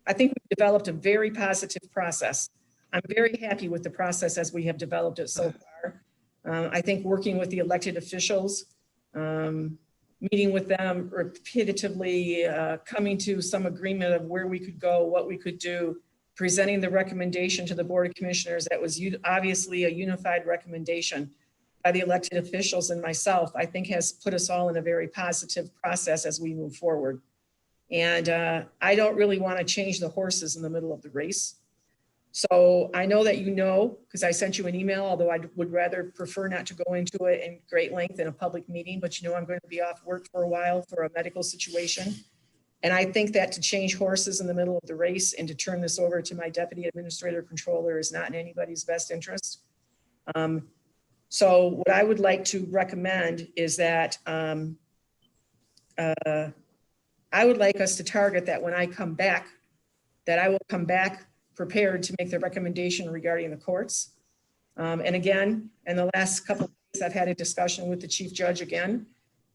I think we developed a very positive process I'm very happy with the process as we have developed it so far. I think working with the elected officials, meeting with them repetitively, coming to some agreement of where we could go, what we could do, presenting the recommendation to the Board of Commissioners that was obviously a unified recommendation by the elected officials and myself, I think has put us all in a very positive process as we move forward. And I don't really want to change the horses in the middle of the race. So I know that you know, because I sent you an email, although I would rather prefer not to go into it in great length in a public meeting, but you know I'm going to be off work for a while for a medical situation. And I think that to change horses in the middle of the race and to turn this over to my deputy administrator controller is not in anybody's best interest. So what I would like to recommend is that I would like us to target that when I come back, that I will come back prepared to make the recommendation regarding the courts. And again, in the last couple of days, I've had a discussion with the chief judge again.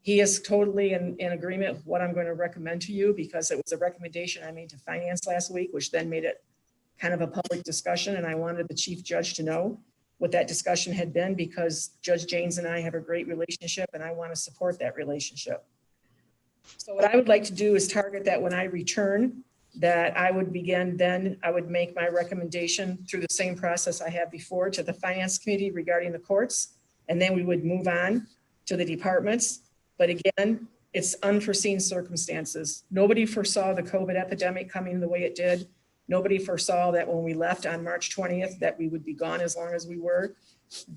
He is totally in agreement with what I'm going to recommend to you because it was a recommendation I made to finance last week, which then made it kind of a public discussion. And I wanted the chief judge to know what that discussion had been because Judge Janes and I have a great relationship and I want to support that relationship. So what I would like to do is target that when I return, that I would begin, then I would make my recommendation through the same process I have before to the finance committee regarding the courts. And then we would move on to the departments. But again, it's unforeseen circumstances. Nobody foresaw the COVID epidemic coming the way it did. Nobody foresaw that when we left on March 20th, that we would be gone as long as we were.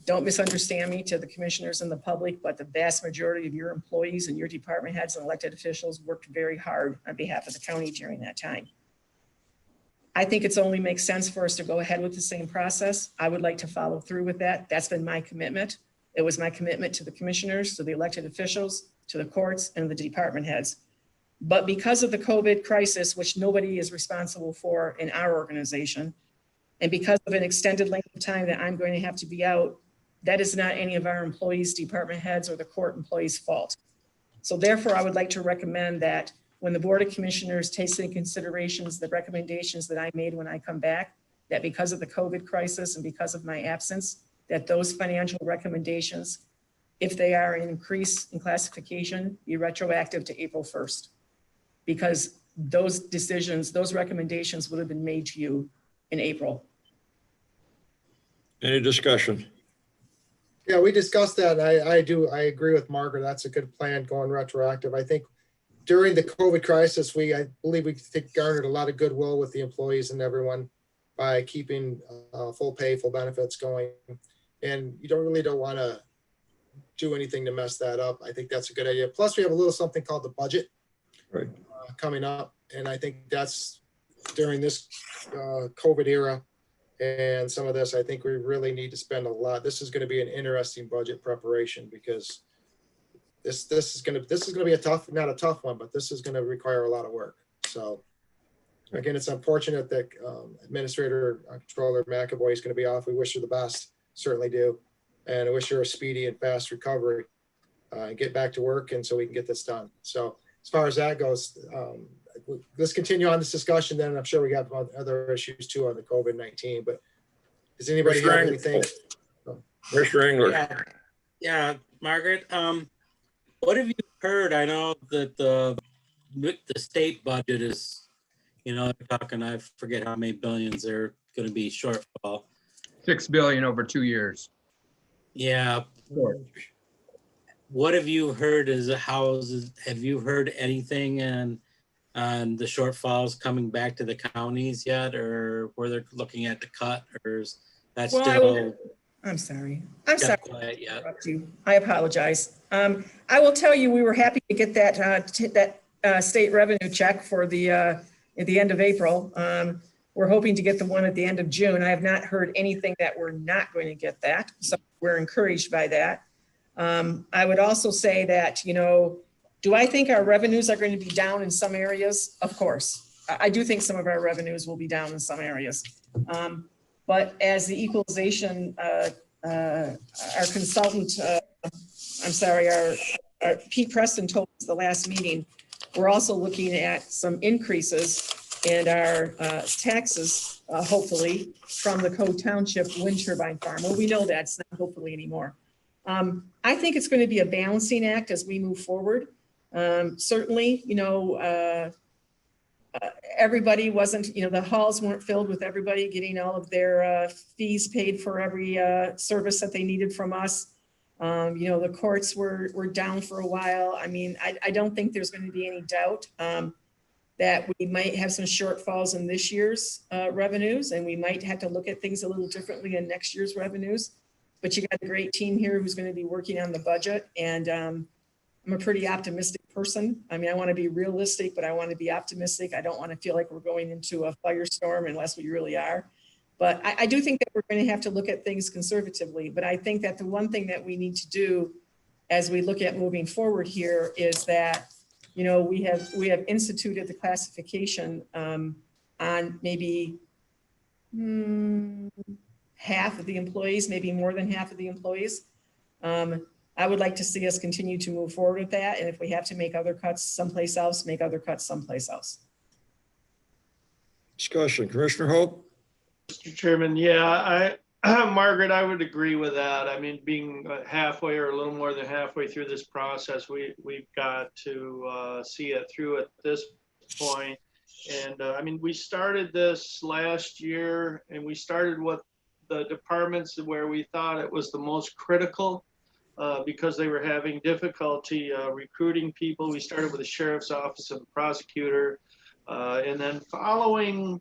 Don't misunderstand me to the commissioners and the public, but the vast majority of your employees and your department heads and elected officials worked very hard on behalf of the county during that time. I think it's only makes sense for us to go ahead with the same process. I would like to follow through with that. That's been my commitment. It was my commitment to the commissioners, to the elected officials, to the courts and the department heads. But because of the COVID crisis, which nobody is responsible for in our organization, and because of an extended length of time that I'm going to have to be out, that is not any of our employees, department heads, or the court employees' fault. So therefore, I would like to recommend that when the Board of Commissioners takes into considerations the recommendations that I made when I come back, that because of the COVID crisis and because of my absence, that those financial recommendations, if they are an increase in classification, be retroactive to April 1st. Because those decisions, those recommendations would have been made to you in April. Any discussion? Yeah, we discussed that. I agree with Margaret. That's a good plan going retroactive. I think during the COVID crisis, I believe we garnered a lot of goodwill with the employees and everyone by keeping full pay, full benefits going. And you don't want to do anything to mess that up. I think that's a good idea. Plus we have a little something called the budget coming up. And I think that's during this COVID era and some of this, I think we really need to spend a lot. This is going to be an interesting budget preparation because this is going to be a tough, not a tough one, but this is going to require a lot of work. So again, it's unfortunate that Administrator Controller McAvoy is going to be off. We wish her the best, certainly do. And I wish her a speedy and fast recovery and get back to work. And so we can get this done. So as far as that goes, let's continue on this discussion. Then I'm sure we got other issues too on the COVID-19, but does anybody have anything? Mr. Engler. Yeah, Margaret, what have you heard? I know that the state budget is, they're talking, I forget how many billions they're going to be shortfall. $6 billion over 2 years. Yeah. What have you heard have you heard anything on the shortfalls coming back to the counties yet, or where they're looking at the cut, or is that still? I'm sorry. I'm sorry. Quiet yet. I apologize. I will tell you, we were happy to get that state revenue check for the at the end of April. We're hoping to get the one at the end of June. I have not heard anything that we're not going to get that, so we're encouraged by that. I would also say that, do I think our revenues are going to be down in some areas? Of course. I do think some of our revenues will be down in some areas. But as the equalization, our consultant, our Pete Preston told us the last meeting, we're also looking at some increases and our taxes, hopefully, from the Code Township wind turbine farm. Well, we know that's not hopefully anymore. I think it's going to be a balancing act as we move forward. Certainly, everybody wasn't, the halls weren't filled with everybody getting all of their fees paid for every service that they needed from us. The courts were down for a while. I mean, I don't think there's going to be any doubt that we might have some shortfalls in this year's revenues, and we might have to look at things a little differently in next year's revenues. But you got a great team here who's going to be working on the budget, and I'm a pretty optimistic person. I mean, I want to be realistic, but I want to be optimistic. I don't want to feel like we're going into a firestorm unless we really are. But I do think that we're going to have to look at things conservatively. But I think that the one thing that we need to do as we look at moving forward here is that, we have instituted the classification on maybe half of the employees, maybe more than half of the employees. I would like to see us continue to move forward with that. And if we have to make other cuts someplace else, make other cuts someplace else. Discussion, Commissioner Hope? Mr. Chairman, yeah, Margaret, I would agree with that. I mean, being halfway or a little more than halfway through this process, we've got to see it through at this point. And I mean, we started this last year, and we started with the departments where we thought it was the most critical because they were having difficulty recruiting people. We started with the sheriff's office and the prosecutor, and then following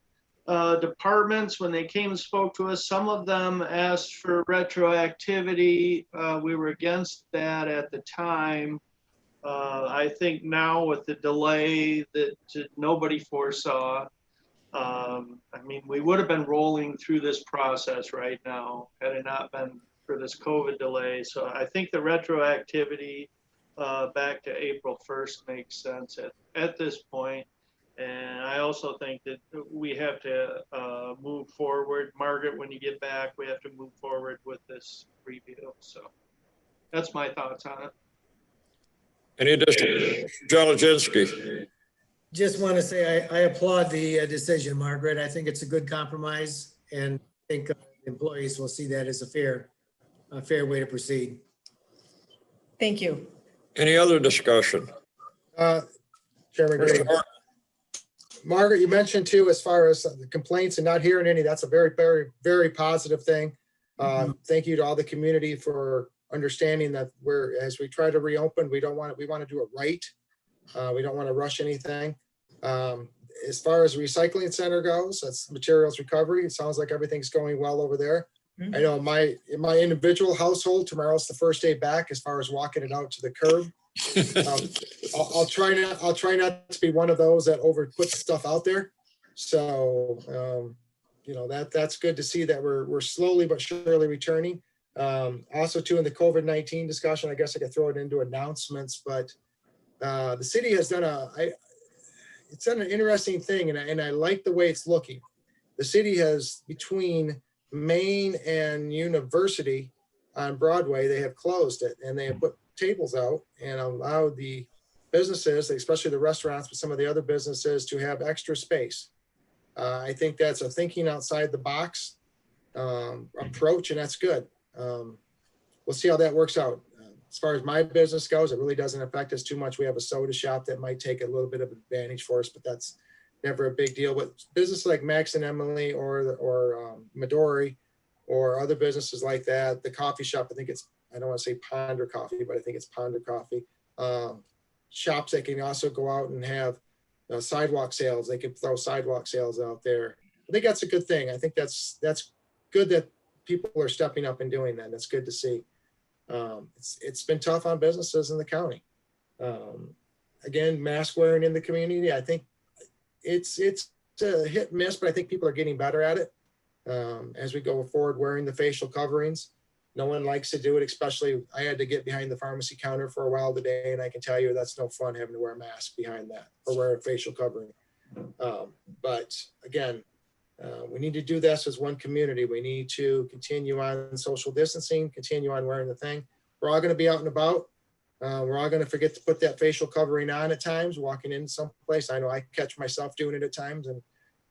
departments, when they came and spoke to us, some of them asked for retroactivity. We were against that at the time. I think now with the delay that nobody foresaw, I mean, we would have been rolling through this process right now had it not been for this COVID delay. So I think the retroactivity back to April 1st makes sense at this point. And I also think that we have to move forward. Margaret, when you get back, we have to move forward with this review. So that's my thoughts on it. Any additional? John Lajinsky. Just want to say I applaud the decision, Margaret. I think it's a good compromise, and I think employees will see that as a fair way to proceed. Thank you. Any other discussion? Chairman Grady. Margaret, you mentioned too, as far as the complaints and not hearing any, that's a very, very, very positive thing. Thank you to all the community for understanding that as we try to reopen, we want to do it right. We don't want to rush anything. As far as recycling center goes, that's materials recovery. It sounds like everything's going well over there. I know in my individual household, tomorrow's the first day back as far as walking it out to the curb. I'll try not to be one of those that puts stuff out there. So, that's good to see that we're slowly but surely returning. Also too, in the COVID-19 discussion, I guess I could throw it into announcements, but the city has done it's done an interesting thing, and I like the way it's looking. The city has, between Main and University on Broadway, they have closed it, and they have put tables out and allowed the businesses, especially the restaurants, but some of the other businesses, to have extra space. I think that's a thinking outside the box approach, and that's good. We'll see how that works out. As far as my business goes, it really doesn't affect us too much. We have a soda shop that might take a little bit of advantage for us, but that's never a big deal. But businesses like Max and Emily or Midori or other businesses like that, the coffee shop, I don't want to say Ponder Coffee, but I think it's Ponder Coffee. Shops that can also go out and have sidewalk sales. They can throw sidewalk sales out there. I think that's a good thing. I think that's good that people are stepping up and doing that. That's good to see. It's been tough on businesses in the county. Again, mask wearing in the community, I think it's a hit and miss, but I think people are getting better at it. As we go forward, wearing the facial coverings. No one likes to do it, especially I had to get behind the pharmacy counter for a while today, and I can tell you that's no fun having to wear a mask behind that or wear a facial covering. But again, we need to do this as one community. We need to continue on social distancing, continue on wearing the thing. We're all going to be out and about. We're all going to forget to put that facial covering on at times, walking in someplace. I know I catch myself doing it at times, and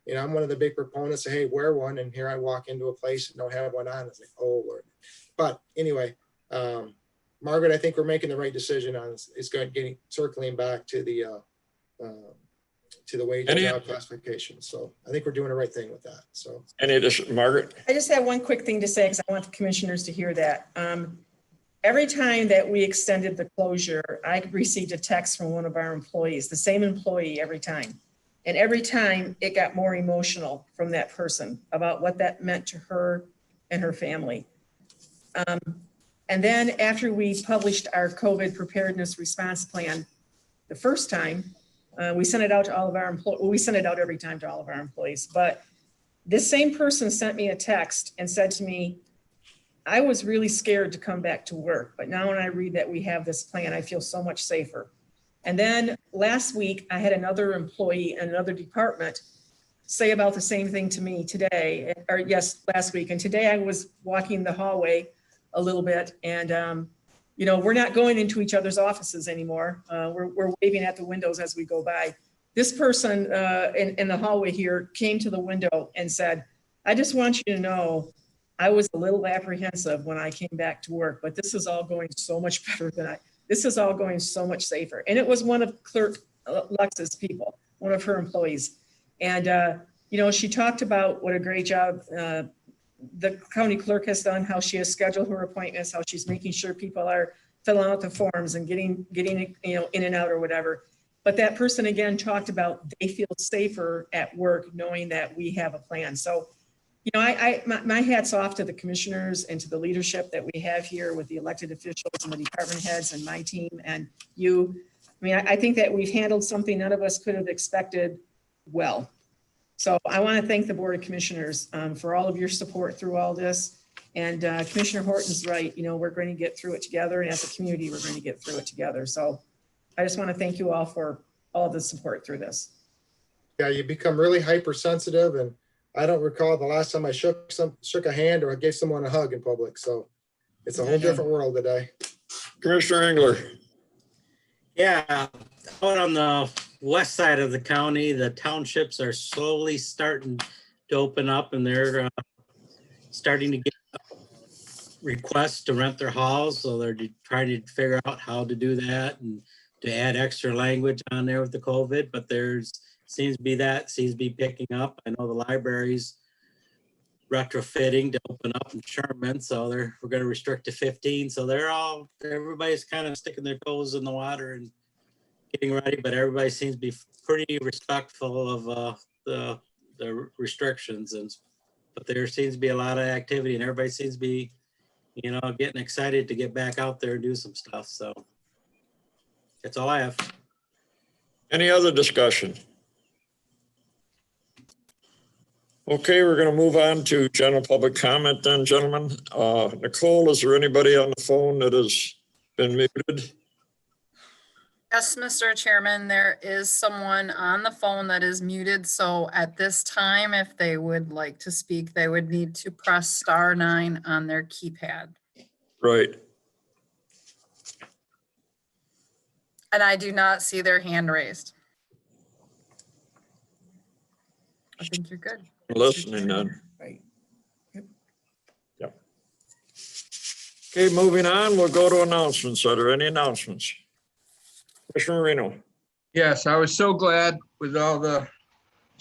You know, I'm one of the big proponents of, hey, wear one. And here I walk into a place and don't have one on. It's like, oh, Lord. But anyway, Margaret, I think we're making the right decision on this. It's getting circling back to the wage and job classification. So I think we're doing the right thing with that. So Any addition, Margaret? I just have one quick thing to say, because I want the commissioners to hear that. Every time that we extended the closure, I received a text from one of our employees, the same employee every time. And every time it got more emotional from that person about what that meant to her and her family. And then after we published our COVID preparedness response plan the first time, we sent it out to all of our employees. Well, we send it out every time to all of our employees, but this same person sent me a text and said to me, I was really scared to come back to work, but now when I read that we have this plan, I feel so much safer. And then last week, I had another employee in another department say about the same thing to me today, or yes, last week. And today I was walking the hallway a little bit, and you know, we're not going into each other's offices anymore. We're waving at the windows as we go by. This person in the hallway here came to the window and said, I just want you to know, I was a little apprehensive when I came back to work, but this is all going so much better than this is all going so much safer. And it was one of Clerk Lux's people, one of her employees. And, you know, she talked about what a great job the county clerk has done, how she has scheduled her appointments, how she's making sure people are filling out the forms and getting, you know, in and out or whatever. But that person again talked about they feel safer at work knowing that we have a plan. So, you know, my hat's off to the commissioners and to the leadership that we have here with the elected officials and the department heads and my team and you. I mean, I think that we've handled something none of us could have expected well. So I want to thank the Board of Commissioners for all of your support through all this. And Commissioner Horton's right, you know, we're going to get through it together, and as a community, we're going to get through it together. So I just want to thank you all for all the support through this. yeah, you become really hypersensitive, and I don't recall the last time I shook a hand or I gave someone a hug in public. So it's a whole different world today. Commissioner Engler. Yeah, out on the west side of the county, the townships are slowly starting to open up, and they're starting to get requests to rent their halls. So they're trying to figure out how to do that and to add extra language on there with the COVID. But there's seems to be picking up. I know the library's retrofitting to open up in Sherman, so we're going to restrict to 15. So everybody's kind of sticking their toes in the water and getting ready, but everybody seems to be pretty respectful of the restrictions. But there seems to be a lot of activity, and everybody seems to be, you know, getting excited to get back out there and do some stuff. So that's all I have. Any other discussion? Okay, we're going to move on to general public comment then, gentlemen. Nicole, is there anybody on the phone that has been muted? Yes, Mr. Chairman, there is someone on the phone that is muted. So at this time, if they would like to speak, they would need to press *9 on their keypad. Right. And I do not see their hand raised. I think you're good. Listening then. Right. Yep. Okay, moving on, we'll go to announcements. Are there any announcements? Commissioner Marino. Yes, I was so glad with all the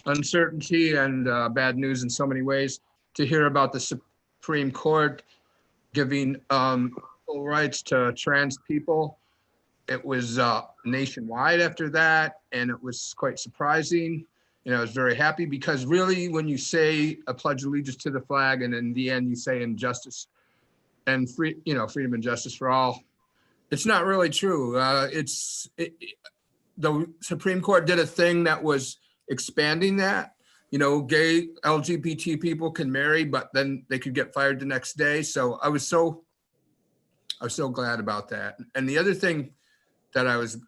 uncertainty and bad news in so many ways to hear about the Supreme Court giving full rights to trans people. It was nationwide after that, and it was quite surprising. You know, I was very happy because really when you say a pledge of allegiance to the flag and in the end you say injustice and freedom and justice for all, it's not really true. The Supreme Court did a thing that was expanding that. You know, gay LGBT people can marry, but then they could get fired the next day. So I was so glad about that. And the other thing that I was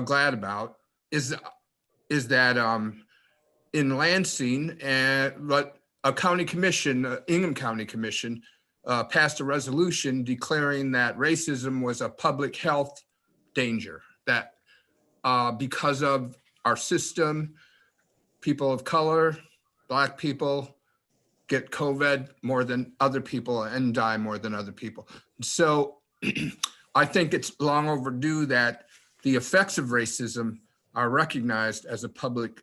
glad about is that in Lansing, a county commission, Ingham County Commission, passed a resolution declaring that racism was a public health danger, that because of our system, people of color Black people get COVID more than other people and die more than other people. So I think it's long overdue that the effects of racism are recognized as a public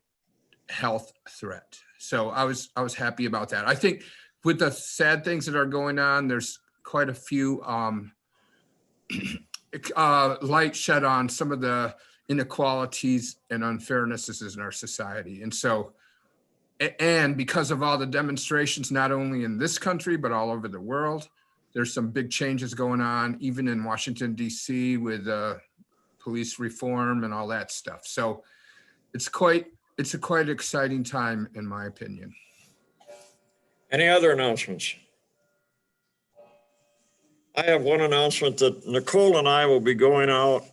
health threat. So I was happy about that. I think with the sad things that are going on, there's quite a few light shed on some of the inequalities and unfairnesses in our society. And so, and because of all the demonstrations, not only in this country, but all over the world, there's some big changes going on, even in Washington, DC with police reform and all that stuff. So it's a quite exciting time, in my opinion. Any other announcements? I have one announcement that Nicole and I will be going out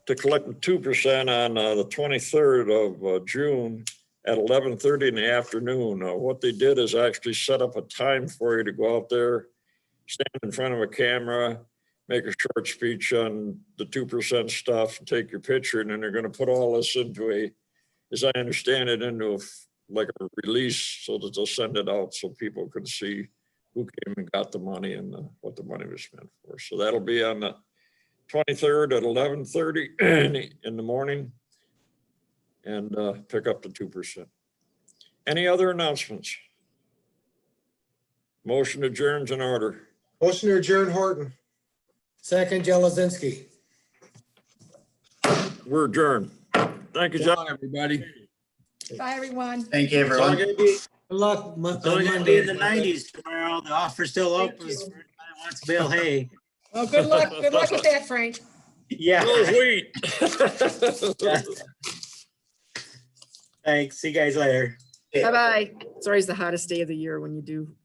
to collect 2% on the 23rd of June at 11:30 in the afternoon. What they did is actually set up a time for you to go out there, stand in front of a camera, make a short speech on the 2% stuff, and take your picture, and then they're going to put all this into a, as I understand it, into like a release so that they'll send it out so people can see who came and got the money and what the money was spent for. So that'll be on the 23rd at 11:30 in the morning, and pick up the 2%. Any other announcements? Motion adjourns in order. Motion to adjourn, Horton. Second, Jelazinski. We're adjourned. Thank you, Good John. luck, everybody. Bye, everyone. Thank you, It's everyone. only gonna be, Good luck. it's only gonna be in the 90s tomorrow. The offer's still open for anybody that wants to bale hay. Oh, good luck. Good luck with that, Frank. Yeah. Those wheat. Thanks. See you guys later. Bye-bye. It's always the hottest day of the year when you do